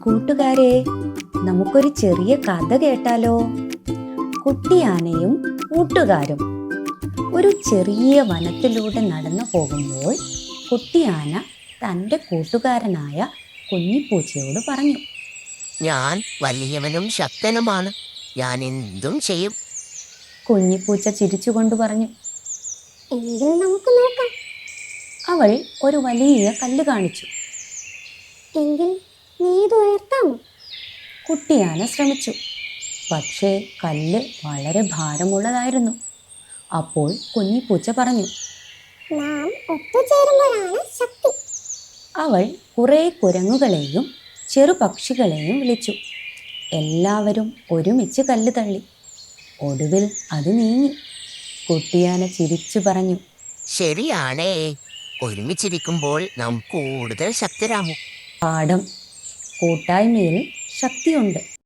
കൂട്ടുകാരെ, നമുക്കൊരു ചെറിയ കഥ കേട്ടാലോ? കുട്ടിയാനയും കൂട്ടുകാരും. ഒരു ചെറിയ വനത്തിലൂടെ നടന്നു പോകുമ്പോൾ കുട്ടിയാന തൻ്റെ കൂട്ടുകാരനായ കുഞ്ഞിപ്പൂച്ചയോട് പറഞ്ഞു, ഞാൻ വലിയവനും ശക്തനുമാണ്. ഞാൻ എന്തും ചെയ്യും. കുഞ്ഞിപ്പൂച്ച ചിരിച്ചുകൊണ്ട് പറഞ്ഞു. എങ്കിൽ നമുക്ക് നോക്കാം. അവൾ ഒരു വലിയ കല്ല് കാണിച്ചു. എങ്കിൽ നീ ഇത് ഉയർത്താമോ? കുട്ടിയാന ശ്രമിച്ചു. പക്ഷേ കല്ല് വളരെ ഭാരമുള്ളതായിരുന്നു. അപ്പോൾ കുഞ്ഞിപ്പൂച്ച പറഞ്ഞു, നാം ഒത്തുചേരുമ്പോഴാണ് ശക്തി. അവൾ കുറേ കുരങ്ങുകളെയും ചെറുപക്ഷികളെയും വിളിച്ചു. എല്ലാവരും ഒരുമിച്ച് കല്ല് തള്ളി. ഒടുവിൽ അത് നീങ്ങി. കുട്ടിയാന ചിരിച്ചു പറഞ്ഞു, ശരിയാണേ, ഒരുമിച്ചിരിക്കുമ്പോൾ നാം കൂടുതൽ ശക്തരാകും. പാഠം: കൂട്ടായ്മയിൽ ശക്തിയുണ്ട്.